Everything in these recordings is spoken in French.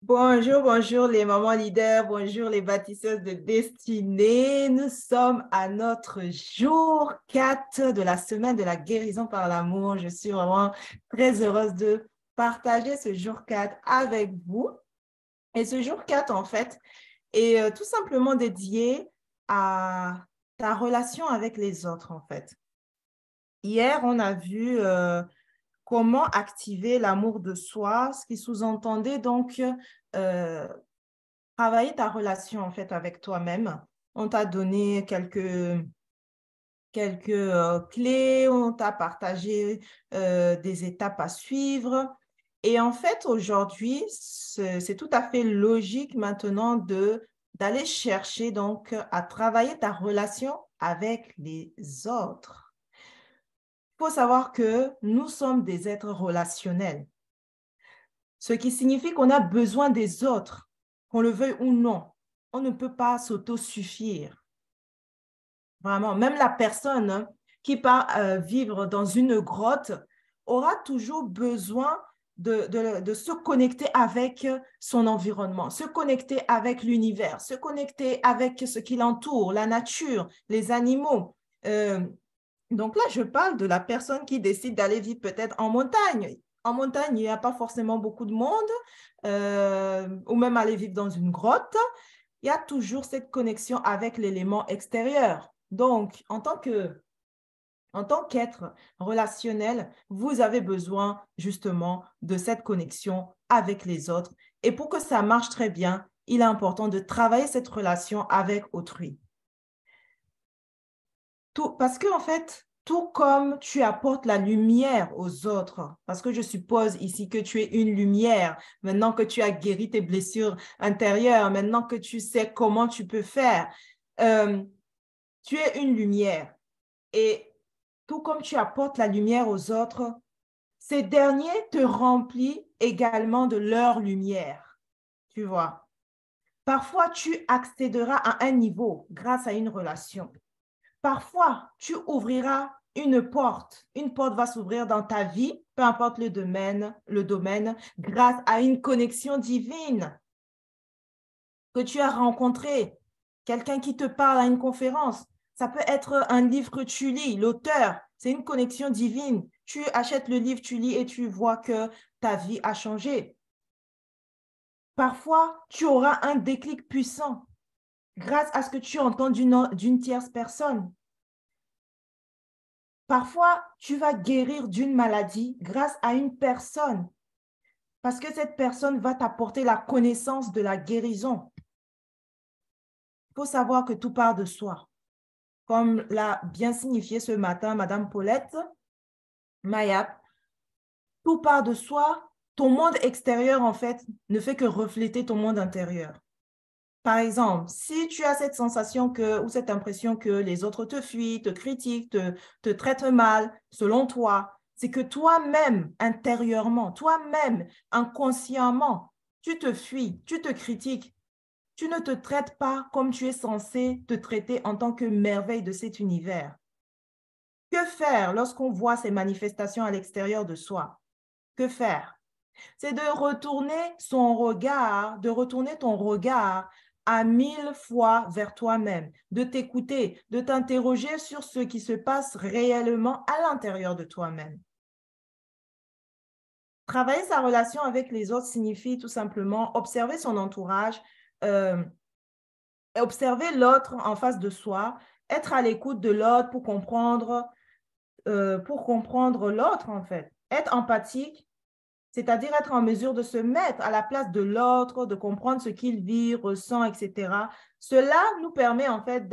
Bonjour, bonjour les mamans leaders, bonjour les bâtisseuses de destinée. Nous sommes à notre jour 4 de la semaine de la guérison par l'amour. Je suis vraiment très heureuse de partager ce jour 4 avec vous. Et ce jour 4, en fait, est tout simplement dédié à ta relation avec les autres, en fait. Hier, on a vu comment activer l'amour de soi, ce qui sous-entendait donc euh, travailler ta relation en fait avec toi-même. On t'a donné quelques clés, on t'a partagé des étapes à suivre. Et en fait, aujourd'hui, c'est tout à fait logique maintenant d'aller chercher donc à travailler ta relation avec les autres. Il faut savoir que nous sommes des êtres relationnels, ce qui signifie qu'on a besoin des autres, qu'on le veuille ou non. On ne peut pas s'autosuffire. Vraiment, même la personne qui part vivre dans une grotte aura toujours besoin de se connecter avec son environnement, se connecter avec l'univers, se connecter avec ce qui l'entoure, la nature, les animaux. Euh, donc là, je parle de la personne qui décide d'aller vivre peut-être en montagne. En montagne, il n'y a pas forcément beaucoup de monde, ou même aller vivre dans une grotte. Il y a toujours cette connexion avec l'élément extérieur. Donc, en tant qu'être relationnel, vous avez besoin justement de cette connexion avec les autres. Et pour que ça marche très bien, il est important de travailler cette relation avec autrui. Parce que, en fait, tout comme tu apportes la lumière aux autres, parce que je suppose ici que tu es une lumière, maintenant que tu as guéri tes blessures intérieures, maintenant que tu sais comment tu peux faire, euh, tu es une lumière. Et tout comme tu apportes la lumière aux autres, ces derniers te remplissent également de leur lumière. Tu vois. Parfois, tu accéderas à un niveau grâce à une relation. Parfois, tu ouvriras une porte. Une porte va s'ouvrir dans ta vie, peu importe le domaine, grâce à une connexion divine que tu as rencontrée. Quelqu'un qui te parle à une conférence. Ça peut être un livre que tu lis, l'auteur. C'est une connexion divine. Tu achètes le livre, tu lis et tu vois que ta vie a changé. Parfois, tu auras un déclic puissant grâce à ce que tu entends d'une tierce personne. Parfois, tu vas guérir d'une maladie grâce à une personne, parce que cette personne va t'apporter la connaissance de la guérison. Il faut savoir que tout part de soi. Comme l'a bien signifié ce matin Madame Paulette Mayap, tout part de soi. Ton monde extérieur, en fait, ne fait que refléter ton monde intérieur. Par exemple, si tu as cette sensation ou cette impression que les autres te fuient, te critiquent, te traitent mal, selon toi, c'est que toi-même, intérieurement, toi-même, inconsciemment, tu te fuis, tu te critiques, tu ne te traites pas comme tu es censé te traiter en tant que merveille de cet univers. Que faire lorsqu'on voit ces manifestations à l'extérieur de soi? Que faire? C'est de retourner de retourner ton regard à 1000 fois vers toi-même, de t'écouter, de t'interroger sur ce qui se passe réellement à l'intérieur de toi-même. Travailler sa relation avec les autres signifie tout simplement observer son entourage, euh, observer l'autre en face de soi, être à l'écoute de l'autre pour comprendre l'autre en fait, être empathique, c'est-à-dire être en mesure de se mettre à la place de l'autre, de comprendre ce qu'il vit, ressent, etc. Cela nous permet en fait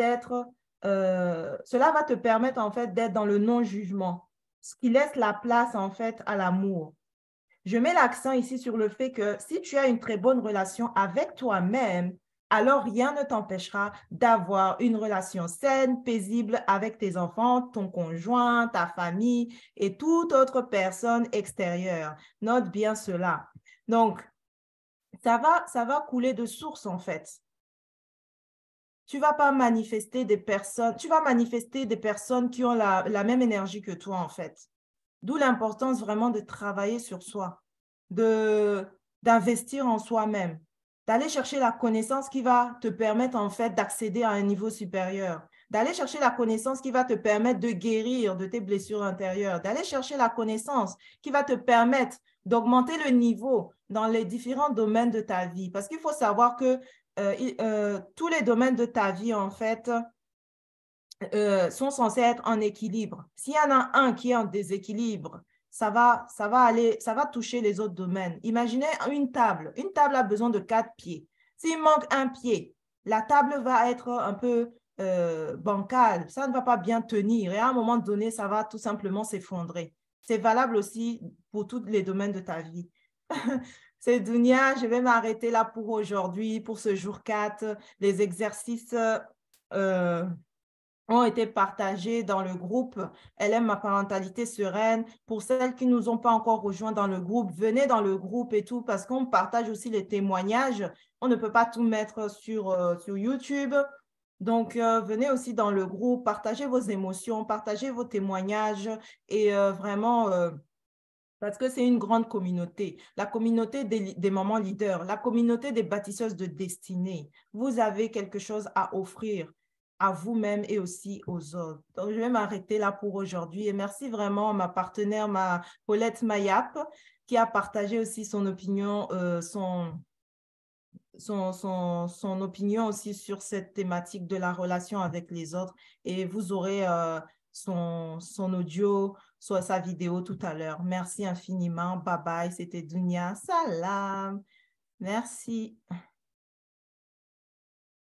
cela va te permettre en fait d'être dans le non-jugement, ce qui laisse la place en fait à l'amour. Je mets l'accent ici sur le fait que si tu as une très bonne relation avec toi-même, alors rien ne t'empêchera d'avoir une relation saine, paisible avec tes enfants, ton conjoint, ta famille et toute autre personne extérieure. Note bien cela. Donc, ça va couler de source en fait. Tu vas pas manifester des personnes, tu vas manifester des personnes qui ont la même énergie que toi en fait. D'où l'importance vraiment de travailler sur soi, de d'investir en soi-même, d'aller chercher la connaissance qui va te permettre en fait d'accéder à un niveau supérieur, d'aller chercher la connaissance qui va te permettre de guérir de tes blessures intérieures, d'aller chercher la connaissance qui va te permettre d'augmenter le niveau dans les différents domaines de ta vie. Parce qu'il faut savoir que tous les domaines de ta vie, en fait, sont censés être en équilibre. S'il y en a un qui est en déséquilibre, ça va toucher les autres domaines. Imaginez une table. Une table a besoin de 4 pieds. S'il manque un pied, la table va être un peu bancale. Ça ne va pas bien tenir. Et à un moment donné, ça va tout simplement s'effondrer. C'est valable aussi pour tous les domaines de ta vie. C'est Dounia, je vais m'arrêter là pour aujourd'hui, pour ce jour 4. Les exercices ont été partagés dans le groupe Elle aime ma parentalité sereine. Pour celles qui ne nous ont pas encore rejoints dans le groupe, venez dans le groupe et tout, parce qu'on partage aussi les témoignages. On ne peut pas tout mettre sur YouTube. Donc, venez aussi dans le groupe, partagez vos émotions, partagez vos témoignages et vraiment, parce que c'est une grande communauté, la communauté des mamans leaders, la communauté des bâtisseuses de destinée. Vous avez quelque chose à offrir à vous-même et aussi aux autres. Donc, je vais m'arrêter là pour aujourd'hui et merci vraiment à ma partenaire, ma Paulette Mayap, qui a partagé aussi son opinion, son opinion aussi sur cette thématique de la relation avec les autres. Et vous aurez son audio, soit sa vidéo tout à l'heure. Merci infiniment. Bye bye. C'était Dunia. Salam. Merci.